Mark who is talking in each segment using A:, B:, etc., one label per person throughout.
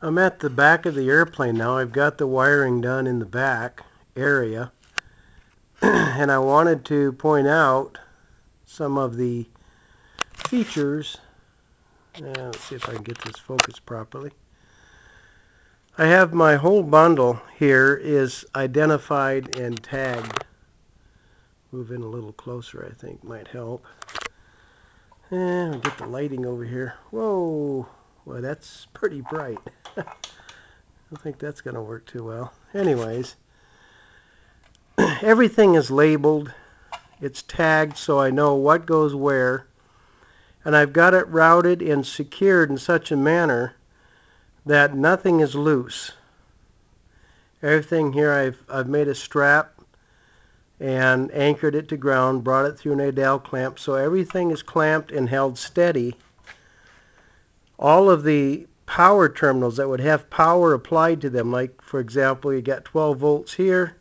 A: I'm at the back of the airplane now. I've got the wiring done in the back area. And I wanted to point out some of the features. Let's see if I can get this focused properly. I have my whole bundle here is identified and tagged. Move in a little closer, I think might help. And we'll get the lighting over here. Whoa, well that's pretty bright. I don't think that's going to work too well. Anyways, everything is labeled. It's tagged so I know what goes where. And I've got it routed and secured in such a manner that nothing is loose. Everything here I've made a strap and anchored it to ground, brought it through an Adel clamp, so everything is clamped and held steady. All of the power terminals that would have power applied to them, like for example you got 12 volts here,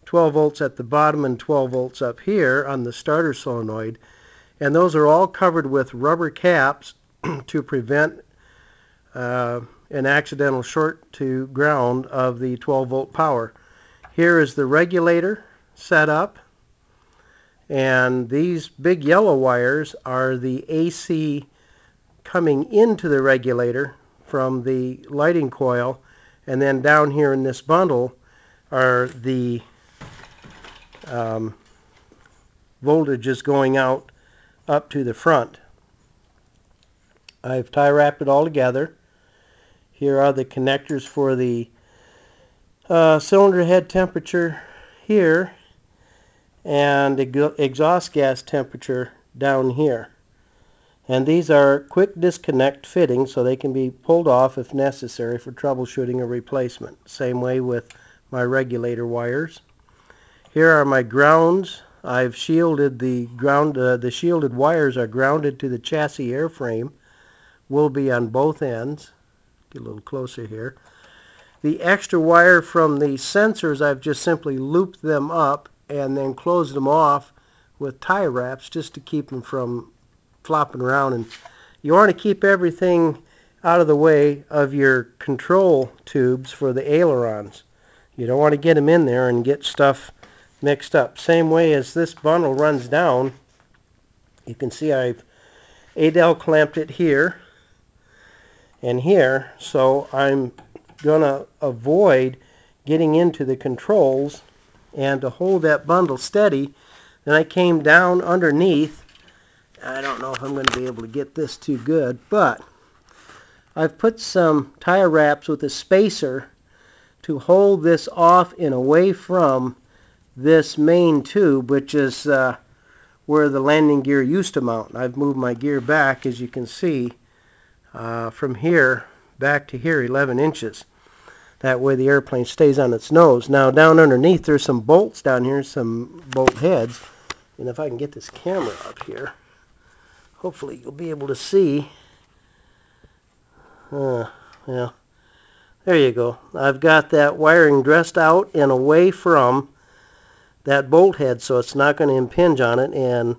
A: 12 volts at the bottom and 12 volts up here on the starter solenoid, and those are all covered with rubber caps to prevent an accidental short to ground of the 12 volt power. Here is the regulator set up, and these big yellow wires are the AC coming into the regulator from the lighting coil, and then down here in this bundle are the voltages going out up to the front. I've tie wrapped it all together. Here are the connectors for the cylinder head temperature here and exhaust gas temperature down here. And these are quick disconnect fittings so they can be pulled off if necessary for troubleshooting or replacement. Same way with my regulator wires. Here are my grounds. I've shielded the ground. The shielded wires are grounded to the chassis airframe. Will be on both ends. Get a little closer here. The extra wire from the sensors, I've just simply looped them up and then closed them off with tie wraps just to keep them from flopping around. And you want to keep everything out of the way of your control tubes for the ailerons. You don't want to get them in there and get stuff mixed up. Same way as this bundle runs down, you can see I've Adel clamped it here and here, so I'm going to avoid getting into the controls, and to hold that bundle steady, then I came down underneath. I don't know if I'm going to be able to get this too good, but I've put some tire wraps with a spacer to hold this off and away from this main tube, which is where the landing gear used to mount. I've moved my gear back, as you can see, from here back to here 11 inches. That way the airplane stays on its nose. Now down underneath there's some bolts down here, some bolt heads. And if I can get this camera up here, hopefully you'll be able to see. Yeah, there you go. I've got that wiring dressed out and away from that bolt head, so it's not going to impinge on it and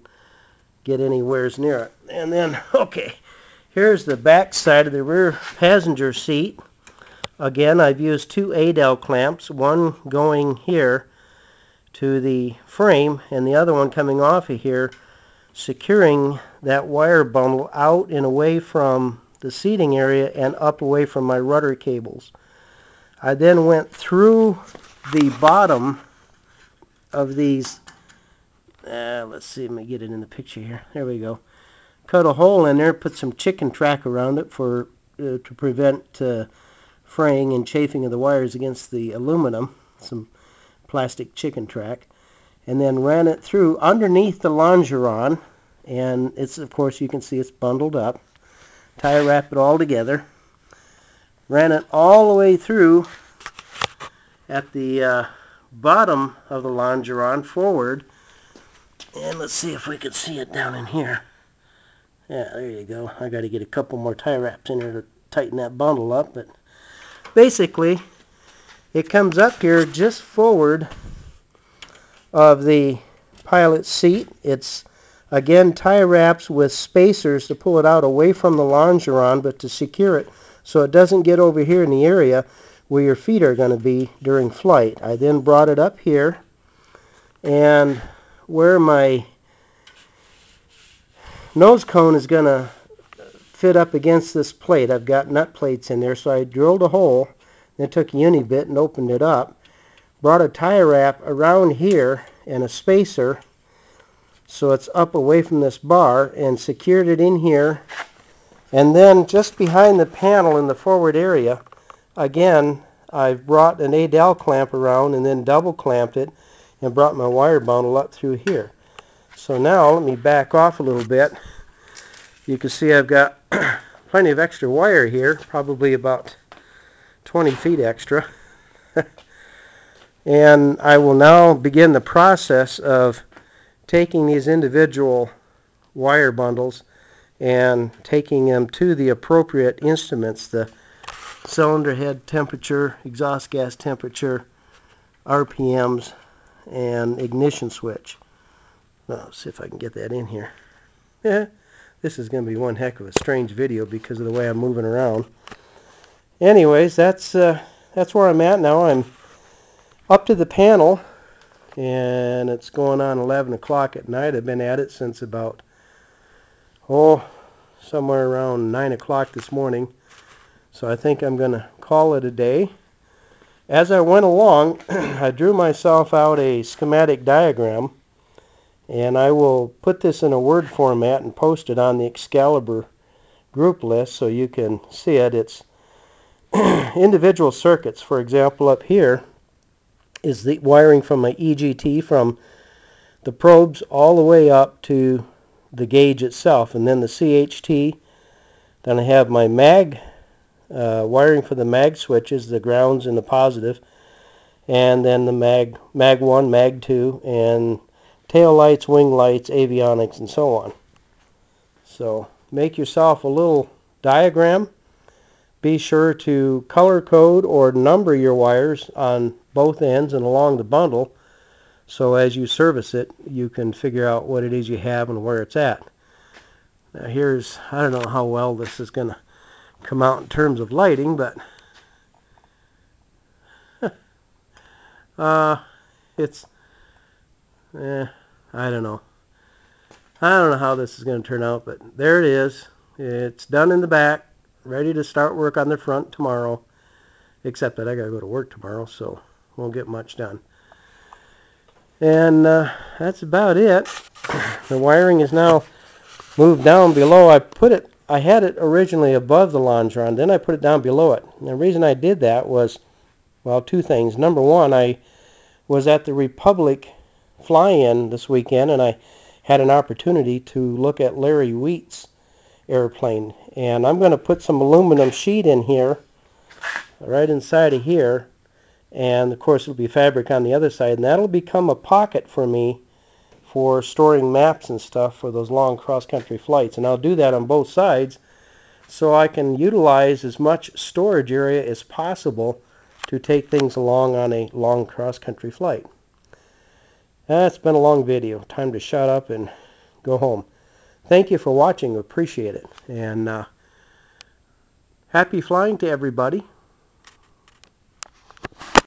A: get anywhere near it. And then, okay, here's the back side of the rear passenger seat. Again, I've used two Adel clamps, one going here to the frame and the other one coming off of here, securing that wire bundle out and away from the seating area and up away from my rudder cables. I then went through the bottom of these, let's see, let me get it in the picture here. There we go. Cut a hole in there, put some chicken track around it for to prevent fraying and chafing of the wires against the aluminum, some plastic chicken track, and then ran it through underneath the longeron, and it's, of course, you can see it's bundled up. Tie wrap it all together, ran it all the way through at the bottom of the longeron forward, and let's see if we can see it down in here. Yeah, there you go. I got to get a couple more tie wraps in there to tighten that bundle up, but basically it comes up here just forward of the pilot seat. It's Again, tie wraps with spacers to pull it out away from the longeron, but to secure it so it doesn't get over here in the area where your feet are going to be during flight. I then brought it up here, and where my nose cone is going to fit up against this plate, I've got nut plates in there, so I drilled a hole, then took a uni-bit and opened it up, brought a tie wrap around here and a spacer so it's up away from this bar, and secured it in here. And then just behind the panel in the forward area, again, I've brought an Adel clamp around and then double clamped it and brought my wire bundle up through here. So now let me back off a little bit. You can see I've got plenty of extra wire here, probably about 20 feet extra. And I will now begin the process of taking these individual wire bundles and taking them to the appropriate instruments, the cylinder head temperature, exhaust gas temperature, RPMs, and ignition switch. Let's see if I can get that in here. Yeah, this is going to be one heck of a strange video because of the way I'm moving around. Anyways, that's where I'm at now. I'm up to the panel, and it's going on 11 o'clock at night. I've been at it since about, somewhere around 9 o'clock this morning. So I think I'm going to call it a day. As I went along, I drew myself out a schematic diagram, and I will put this in a Word format and post it on the Excalibur group list so you can see it. It's individual circuits. For example, up here is the wiring from my EGT from the probes all the way up to the gauge itself, and then the CHT. Then I have my mag wiring for the mag switches, the grounds and the positive, and then the mag 1, mag 2, and tail lights, wing lights, avionics, and so on. So make yourself a little diagram. Be sure to color code or number your wires on both ends and along the bundle, so as you service it, you can figure out what it is you have and where it's at. Now here's, I don't know how well this is going to come out in terms of lighting, but it's, I don't know. I don't know how this is going to turn out, but there it is. It's done in the back, ready to start work on the front tomorrow, except that I got to go to work tomorrow, so won't get much done. And that's about it. The wiring is now moved down below. I had it originally above the longeron, then I put it down below it. And the reason I did that was, well, two things. Number one, I was at the Republic fly-in this weekend, and I had an opportunity to look at Larry Wheat's airplane. And I'm going to put some aluminum sheet in here, right inside of here, and of course it'll be fabric on the other side, and that'll become a pocket for me for storing maps and stuff for those long cross-country flights. And I'll do that on both sides so I can utilize as much storage area as possible to take things along on a long cross-country flight. That's been a long video. Time to shut up and go home. Thank you for watching. Appreciate it. And happy flying to everybody.